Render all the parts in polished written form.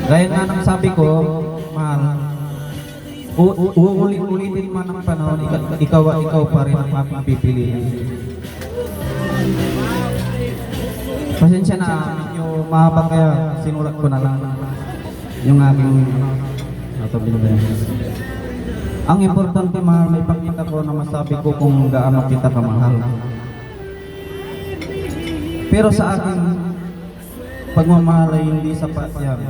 Gaya nga ng sabi ko, mahal, uulit-ulitin man ang panahon, ikaw pa rin ang aking pipiliin. Pasensya na, medyo mahaba kaya sinulat ko na lang yung aking ang importante, mahal, may pakita ko na masabi ko kung gaano kita kamahal. Pero sa akin, pagmamahal ay hindi sapat yan.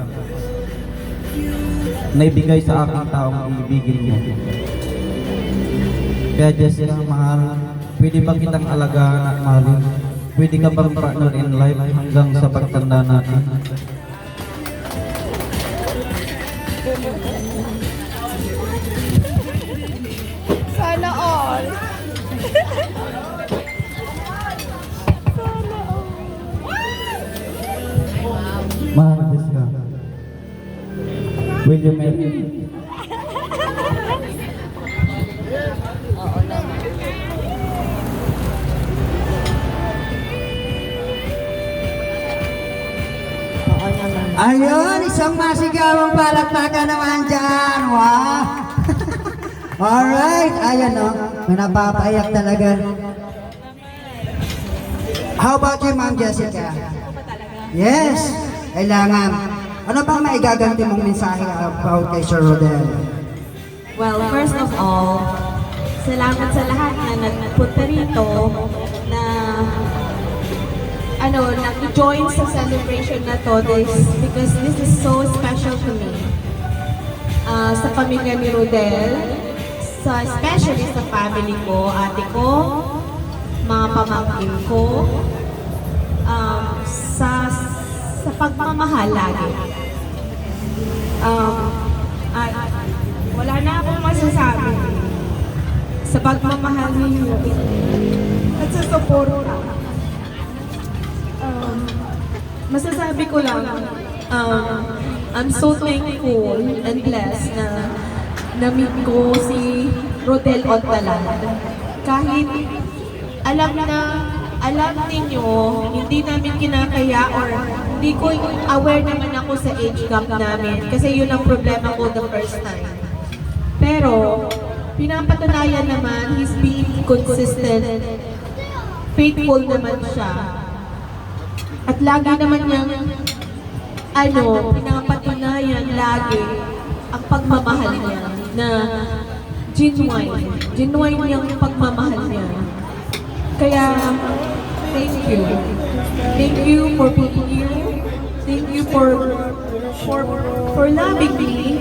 Naibigay sa aking taong ibigin mo. Kaya Jessica, mahal, pwede ba kitang alagaan at mahalin? Pwede ka bang partner in life hanggang sa pagtanda natin? Sana all. Mahal, Jessica, will you marry me? Oo naman. Oo naman. Ayun, isang masigawang palakpakan naman dyan. Wow! Alright, ayan o. Napapayak talaga. How about you, Ma'am Jessica? Yes, kailangan. Ano bang maigaganti mong mensahe about kay Sir Rodel? Well, first of all, salamat sa lahat na nagpunta rito na nag-join sa celebration na to because this is so special to me. Sa pamilya ni Rodel, especially sa family ko, ate ko, mga pamangkin ko, sa pagmamahal lagi. Wala na akong masasabi sa pagmamahal ninyo at sa suporta. Masasabi ko lang, I'm so thankful and blessed na na-meet ko si Rodel Ontalan. Kahit alam ninyo, hindi namin kinakaya or hindi ko aware naman ako sa age gap namin kasi yun ang problema ko the first time. Pero, pinapatunayan naman, he's being consistent, faithful naman siya. At lagi naman niyang, pinapatunayan lagi ang pagmamahal niya na genuine. Genuine niyang pagmamahal niya. Kaya, thank you. Thank you for being here. Thank you for loving me.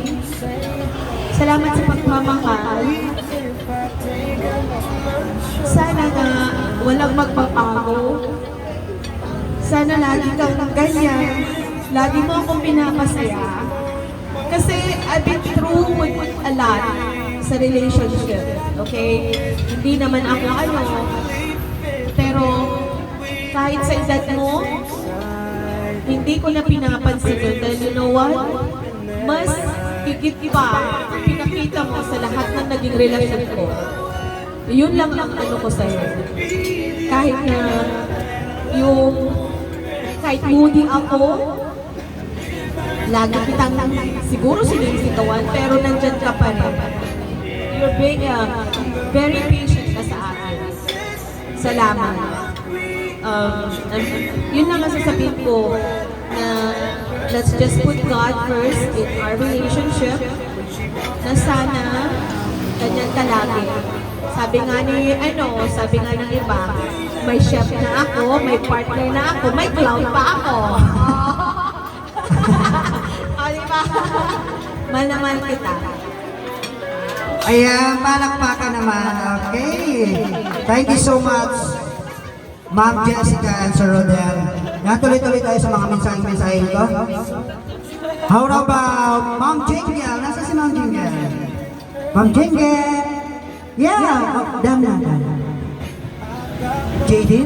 Salamat sa pagmamahal. Sana na walang magpapago. Sana lagi kang ganyan. Lagi mo akong pinapasaya. Kasi I've been through with a lot sa relationship. Okay? Hindi naman ako pero kahit sa edad mo, hindi ko na pinapansin yun. Dahil you know what? Mas higit pa ang pinakita mo sa lahat ng naging relasyon ko. Yun lang ang ko sa'yo. Kahit na kahit moody ako, lagi kitang siguro sinisitawan, pero nandyan ka pa rin. You're very patient ka sa akin. Salamat. Yun lang masasabihin ko na let's just put God first in our relationship na sana ganyan ka lagi. Sabi nga ng iba, may chef na ako, may partner na ako, may clown pa ako. Diba? Mahal na mahal kita. Ayan, palakpakan naman. Okay. Thank you so much, Ma'am Jessica and Sir Rodel. Natuloy-tuloy tayo sa mga mensahe ko. How about Ma'am Jingle? Nasa si Ma'am Jingle? Ma'am Jingle? Yeah! Oh, dam na. Jaden?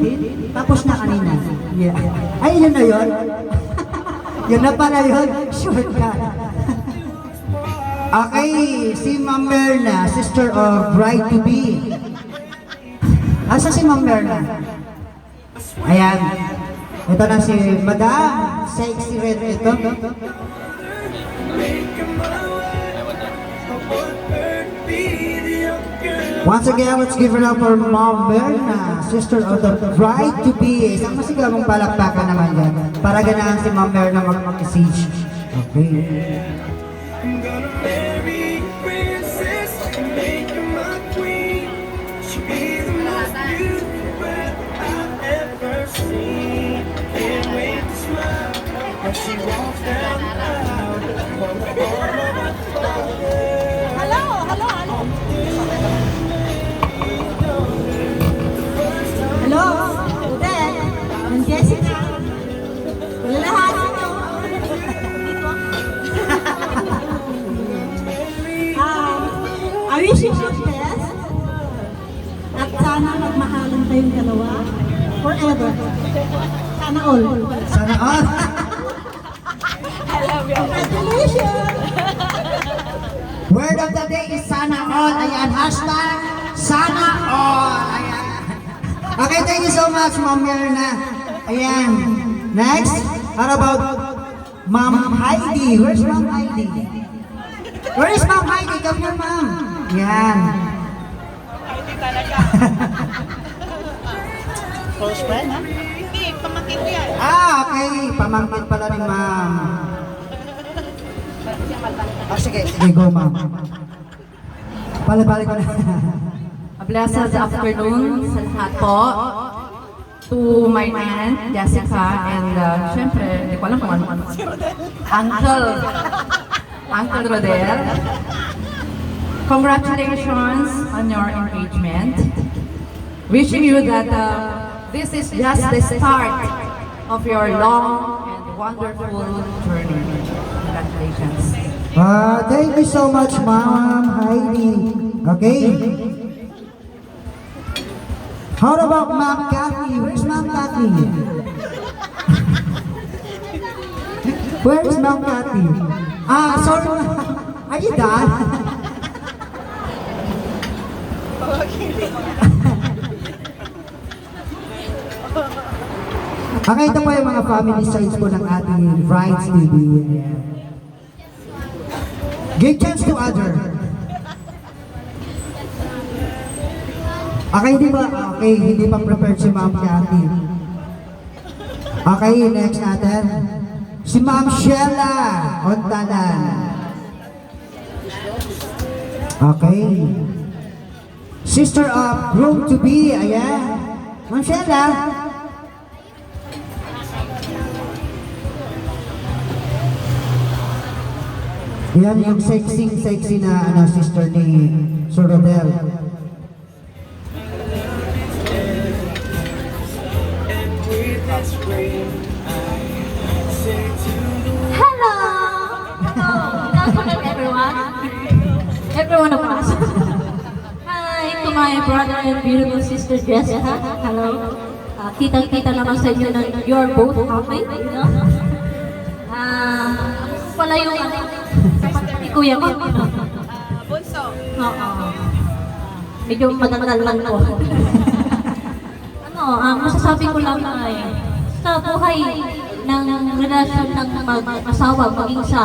Tapos na kanina. Yeah. Ay, yun na yun? Yun na pala yun? Shortcut. Okay, si Ma'am Merna, sister of bride-to-be. Asa si Ma'am Merna? Ayan. Ito na si Madam. Sexy red ito. Once again, let's give it up for Mom Berna, sister of the bride-to-be. Isang masiglamong palakpakan naman yan. Para ganahan si Mom Berna mag-message. Okay. I'm gonna marry a princess and make her my queen. She'll be the most beautiful bride I've ever seen. Can't wait to smile when she walks down the aisle. From the bottom of my father. Hello, hello, hello. Hello, Odette, and Jessica. Lahat nyo. I wish you all the best. At sana magmahalan tayong dalawa. Forever. Sana all. Sana all. I love you. Congratulations! Word of the day is sana all. Ayan, hashtag sana all. Ayan. Okay, thank you so much, Mom Berna. Ayan. Next, how about Mom Heidi? Where's Mom Heidi? Where is Mom Heidi? Come here, Mom. Yan. Hindi talaga. Close friend, ha? Hindi, pamangkin ko yan. Okay. Pamangkin pala ni Ma'am. Sige. Sige, go, Ma'am. Balik ko na. A blessed afternoon sa lahat po. To my aunt, Jessica, and syempre, hindi ko alam kung ano. Uncle Rodel. Congratulations on your engagement. Wishing you that this is just the start of your long and wonderful journey. Congratulations. Thank you so much, Ma'am Heidi. Okay. How about Ma'am Kathy? Where's Ma'am Kathy? Where's Ma'am Kathy? Sorry. Are you done? Okay, ito po yung mga family sides po ng ating Brides TV. Give chance to other. Okay, hindi pa prepared si Ma'am Kathy. Okay, next natin. Si Ma'am Sheila Ontanan. Okay. Sister of groom to be, ayan. Ma'am Sheila. Yan yung sexy na sister ni Sir Rodel. Hello! Good afternoon, everyone. Everyone of us. Hi to my brother and beautiful sister Jessica. Hello. Kitang-kita naman sa inyo na you're both happy, you know? Pala yung kapatid ni Kuya ko. Bunso. Oo. Medyo matagal lang po. Masasabi ko lang ay sa buhay ng relasyon ng mag-asawa, maging sa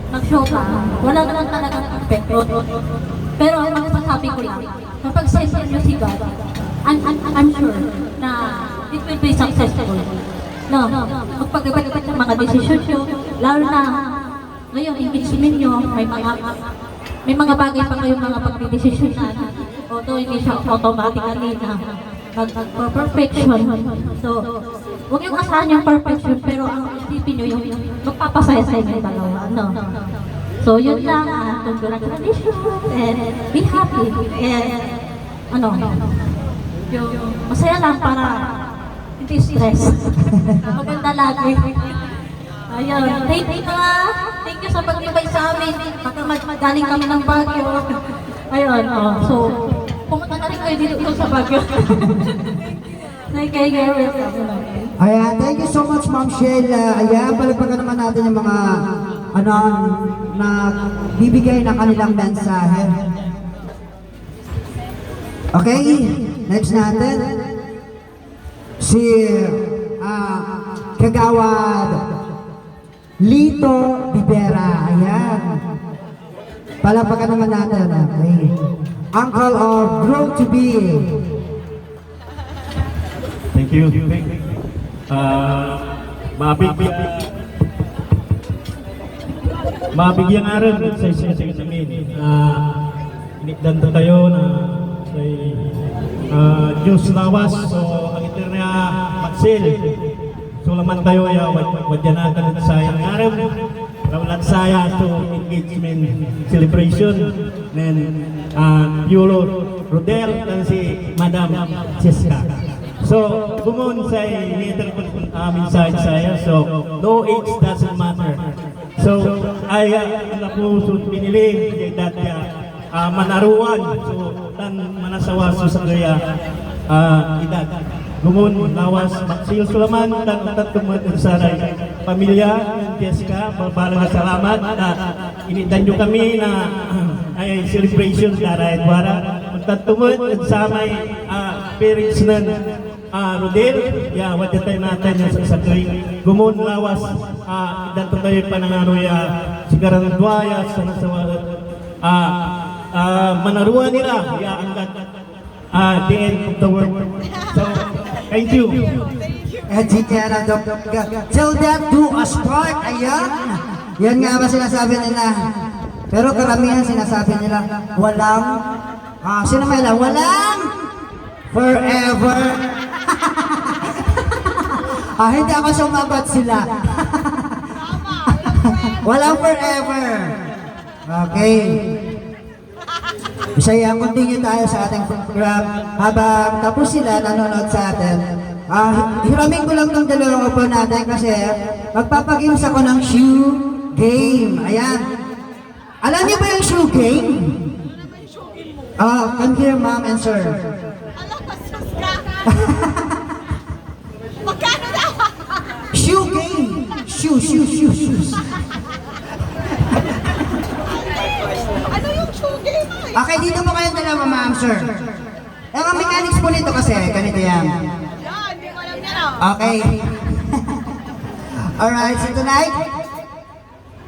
mag-shoka, wala naman talagang perfecto. Pero ang masasabi ko lang, kapag sensor nyo si God, I'm sure na it will be successful. No, magpag-ibat ng mga desisyon nyo, lalo na ngayon, engagement nyo, may mga bagay pa kayong mga pagdidesisyon na although hindi siya automatically na mag-perfection. So, huwag yung asahan yung perfection, pero ang isipin nyo yung magpapasaya sa inyo dalawa. No. So, yun lang. Congratulations and be happy. And, yung masaya lang para hindi stress. Maganda lagi. Ayun. Thank you sa pag-ibay sa amin. Galing kami ng Baguio. Ayun. So, pumunta na rin kayo dito sa Baguio. Ayan, thank you so much, Ma'am Sheila. Ayan, palagpagan naman natin yung mga na bibigay ng kanilang mensahe. Okay, next natin. Si Kagawad Lito Rivera. Ayan. Palagpagan naman natin. Okay. uncle of grow to be. Thank you. Mabigyan nga rin sa isa-isa kami. Inikdan tayo na sa Diyos lawas. So, ang ito na magsil. So, laman tayo wadyan natin at sayang nga rin. Laulat saya to engagement celebration. Then, Piolo Rodel dan si Madam Jessica. So, gumun sa leader ko mensahe saya. So, no age doesn't matter. So, ay anak po pinili dat manaruan. So, tan manasawa sa gaya edad. Gumun lawas Maxil Sulaman dan tumut saray pamilya Jessica, balbalang salamat na initan nyo kami na ay celebration daray dwara. Tumut samay parents nan Rodel, ya wajah tayo natin sa sagoy. Gumun lawas, dan tayo panangaro ya sigaran duaya sa nasawalat. Manaruan nila, ya angkat the end of the world. So, thank you. Ejikera dok. Till death do us part. Ayan. Yan nga ba sinasabi nila? Pero karamihan sinasabi nila, walang, sino may lang? Walang forever. Hindi ako sumagot sila. Walang forever. Okay. Bisaya, continue tayo sa ating program. Habang tapos sila nanonood sa atin, hiramin ko lang tong dalawang upo natin kasi magpapagames ako ng shoe game. Ayan. Alam niyo ba yung shoe game? Come here, ma'am and sir. Alam ko, sus ka. Magkano daw? Shoe game. Shoes. Ano yung shoe game? Okay, dito mo kayong dalawa, ma'am, sir. Ang mechanics po nito kasi, ganito yan. Yan, hindi ko alam yan oh. Okay. Alright, so tonight,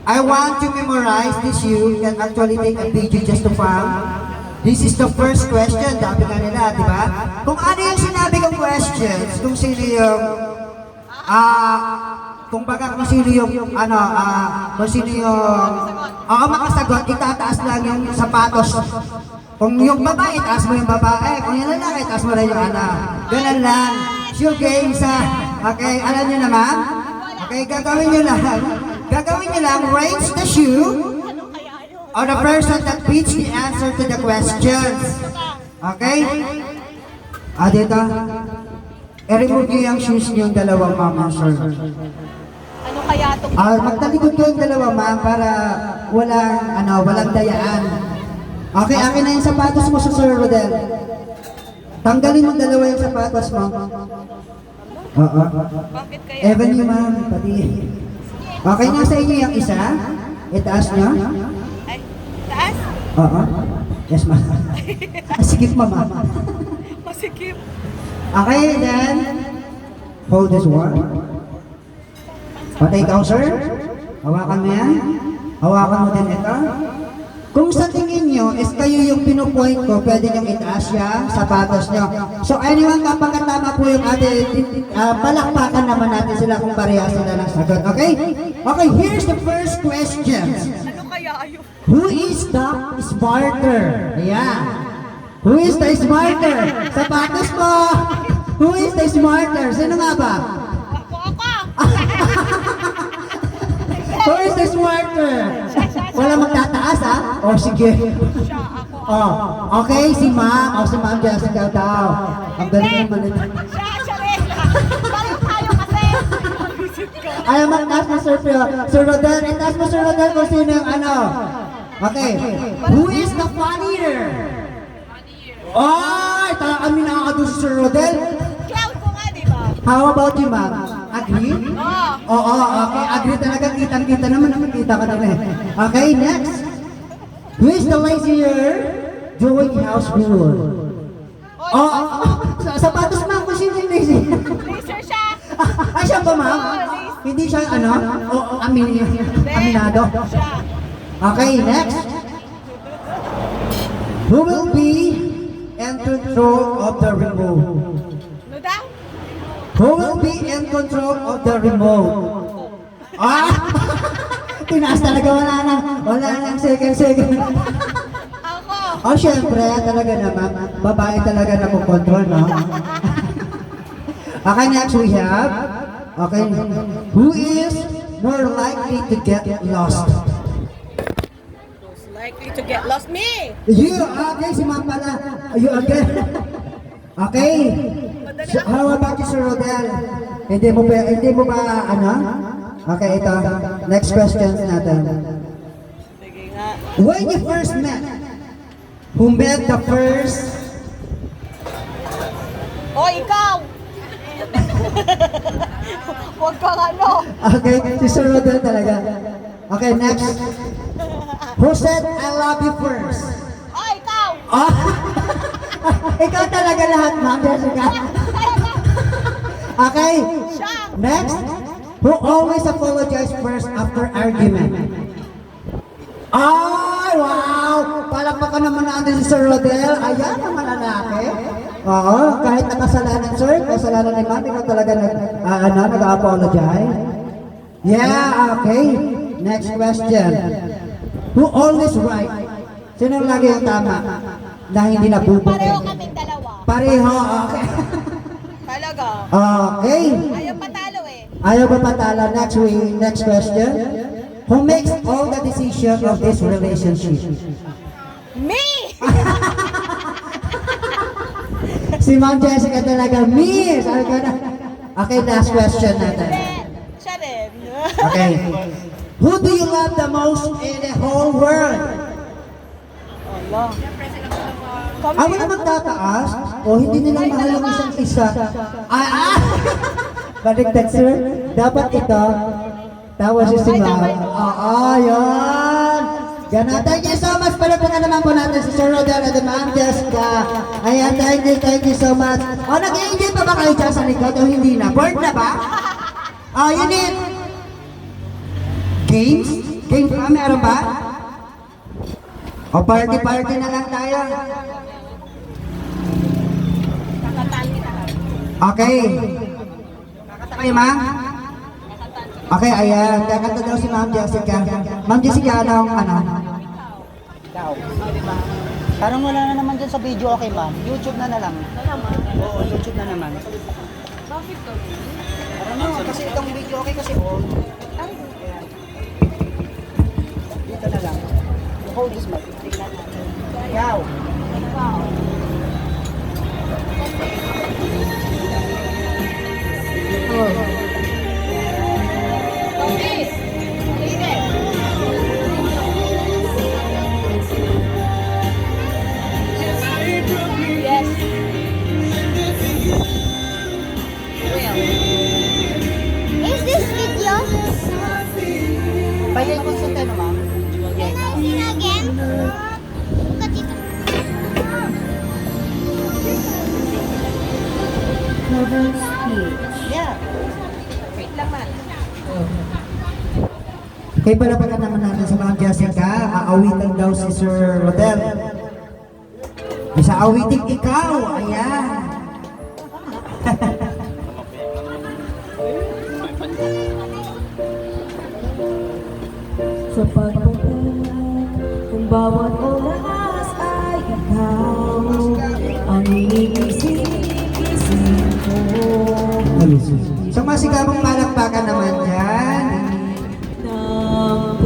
I want to memorize this. You can actually take a video just to farm. This is the first question, dapat ka nila, di ba? Kung ano yung sinabi kong questions, kung sino yung, kung sino yung, kung sino yung, makasagot, itataas lang yung sapatos. Kung yung babae, taas mo yung babae. Kung yung lalaki, taas mo rin yung Ganun lang. Shoe games, okay, alam nyo naman? Okay, gagawin nyo lang, raise the shoe, or the person that fits the answer to the questions. Okay? Dito. I-remove nyo yung shoes nyo yung dalawang mama, sir. Ano kaya itong... Magtalikod ko yung dalawa, ma'am, para walang dayaan. Okay, akin na yung sapatos mo sa Sir Rodel. Tanggalin mo dalawa yung sapatos mo. Bakit kaya? Evan yung ma'am, pati. Okay, nasa inyo yung isa. Itaas nyo. Ay, taas? Yes, ma'am. Sikip, ma'am. Masikip. Okay, then, hold this one. Patay ikaw, sir. Hawakan mo yan. Hawakan mo din ito. Kung sa tingin nyo, is kayo yung pinupoint ko, pwede nyo itaas siya, sapatos nyo. So anyone, kapag tama po yung ating, palakpakan naman natin sila kung pareha sila ng sagot. Okay? Okay, here's the first question. Ano kaya yun? Who is the smarter? Ayan. Who is the smarter? Sapatos mo! Who is the smarter? Sino nga ba? Ako! Who is the smarter? Wala magtataas, ha? O, sige. Siya, ako. Okay, si Ma'am. Si Ma'am Jessica daw. Ang galing naman ito. Siya rin. Pareho tayo kasi. Ayaw magtaas mo, Sir Rodel. Itaas mo, Sir Rodel, kung sino yung ano. Okay. Who is the funnier? Ay, kami nakakado si Sir Rodel. Cloud ko nga, di ba? How about you, Ma'am? Agree? Oo. Okay. Agree talaga. Kitang-kita naman. Nakikita ka naman. Okay, next. Who is the lazier doing house rule? Sapatos, Ma'am. Kung sino yung lazy? Laser siya. Ay, siya ba, Ma'am? Hindi siya, aminado. Siya. Okay, next. Who will be in control of the remote? Ano daw? Who will be in control of the remote? Ah! Tinaas talaga, wala nang second. Ako. Oh, syempre, talaga naman, babae talaga na control, no? Okay, next we have, okay, who is more likely to get lost? Most likely to get lost. Me! You, okay, si Ma'am pala. You again. Okay. So, how about you, Sir Rodel? Hindi mo ba, ano? Okay, ito. Next questions natin. Sige nga. When you first met, who met the first? O, ikaw! Huwag kang ano. Okay, si Sir Rodel talaga. Okay, next. Who said I love you first? O, ikaw! Oh, ikaw talaga lahat, Ma'am Jessica. Okay, Siya! next. Who always apologize first after argument? Ay, wow! Palakpakan naman natin si Sir Rodel. Ayan, naman lalaki. Oo, kahit nakasalanan, sir, kasalanan ni Ma'am, ikaw talaga nag-apologize. Yeah, okay. Next question. Who always right? Sino lagi yung tama? Na hindi nabubog. Pareho kaming dalawa. Pareho, okay. Talaga. Okay. Ayaw patalo eh. Ayaw ba patala? Next question. Who makes all the decision of this relationship? Me! Si Ma'am Jessica talaga, miss! Okay, last question natin. Siya rin. Okay. Who do you love the most in the whole world? Allah. Ako na magtataas? O hindi nila mahal yung isang isa? Baliktad, sir. Dapat ito. Tawa si Ma'am. Oo, yun. Ganun. Thank you so much. Palagpakan naman po natin si Sir Rodel at Ma'am Jessica. Ayan, thank you so much. O, nag-i-enjoy pa ba kayo dyan sa likod o hindi na? Bored na ba? O, you need games? Games ba? Meron ba? O, party na lang tayo. Okay. Kakanta kayo, ma'am? Okay, ayan. Kakanta daw si Ma'am Jessica. Ma'am Jessica, ano? Daw. Parang wala na naman dyan sa video, okay ma'am? YouTube na lang. Oo, YouTube na naman. Bakit to? Parang no, kasi itong video okay kasi old. Ayan. Dito na lang. You hold this mic. Yaw. Tommy! Sige. Yes. Is this video? Pahinga ko sa tayo ma'am. Can I see again? Look at it. Yeah. Wait lang man. Okay, palapakan naman natin sa Ma'am Jessica. Aawitan daw si Sir Rodel. Isa awitin ikaw. Ayan. Sa pagpunta, kung bawat oras ay ikaw ang iniisip-isip ko. So masigabong palakpakan naman dyan. Ng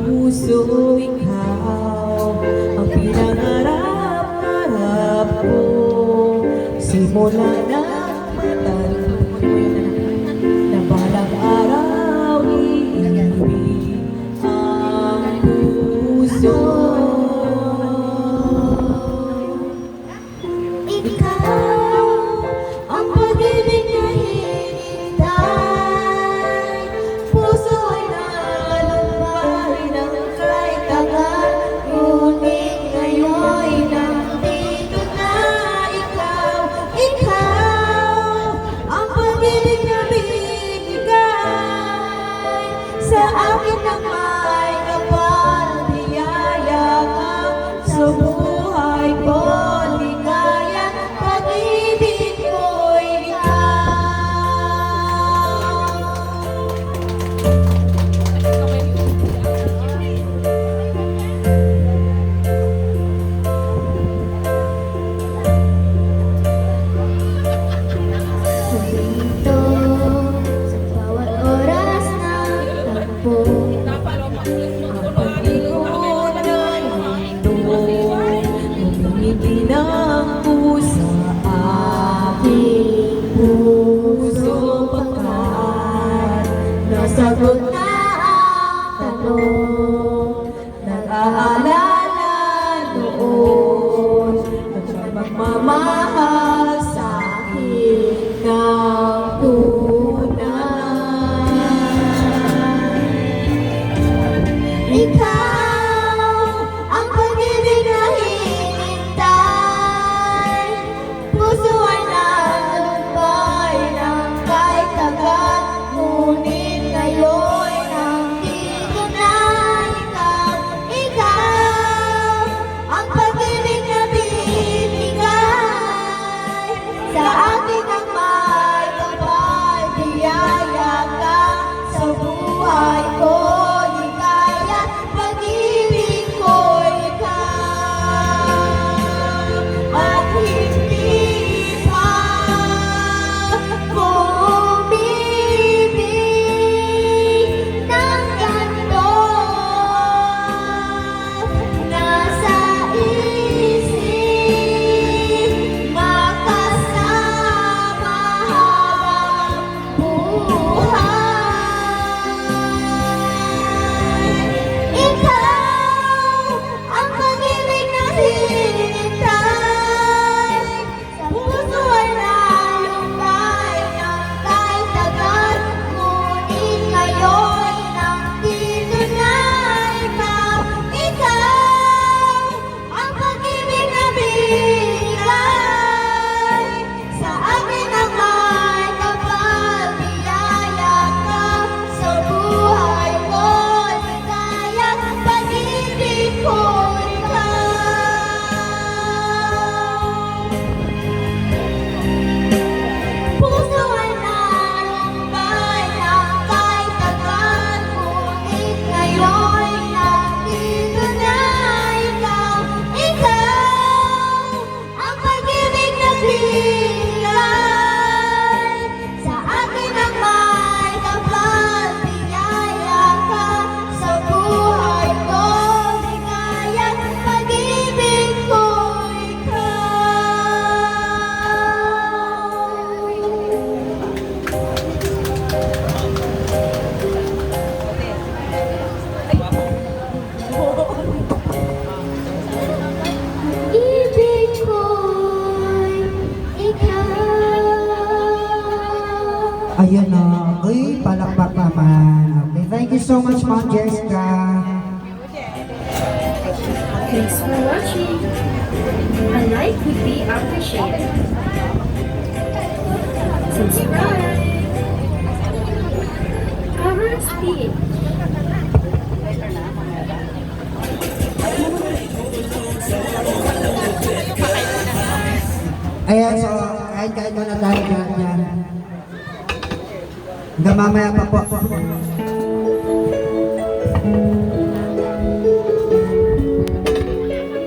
puso ikaw ang pinangarap-harap ko. Simula na matanda na balang araw iibig ang puso. Ikaw ang pag-ibig na hinihintay. Puso ay nalumbay ng kahit tagal. Ngunit ngayon'y nandito na ikaw. Ikaw ang pag-ibig na binigay sa akin ng may kapal. Biyaya ka sa buhay ko. Ang pag-ikot ng mundo, umingiti ng puso sa aking puso pagkat nasagot na ang tanong. Nag-aalala noon ang magmamahal sa akin ng tunay. Ikaw ang pag-ibig na hinintay, puso ay nalumbay ng kahit agad, ngunit ngayon nandito na ikaw. Ikaw ang pag-ibig na binigay sa akin ang may kapal, biyaya ka sa buhay ko. Ligaya, pag-ibig ko ikaw at hindi pa umibig ng ganito. Nasa isip makasama habang buhay. Ikaw ang pag-ibig na hinintay, sa puso ay nalumbay ng kahit agad, ngunit ngayon nandito na ikaw. Ikaw ang pag-ibig na binigay sa akin ang may kapal, biyaya ka sa buhay ko. Ligaya, pag-ibig ko ikaw. Puso ay nalumbay ng kahit agad, ngunit ngayon nandito na ikaw. Ikaw ang pag-ibig na binigay sa akin ang may kapal, biyaya ka sa buhay ko. Ligaya, pag-ibig ko ibig ko'y ikaw. Ayun na. Uy, palakpak naman. Okay, thank you so much, Ma'am Jessica. Thanks for watching. A like would be appreciated. Subscribe. Cover speed. Ayan, so, kahit muna tayo dyan. Hanggang mamaya pa po.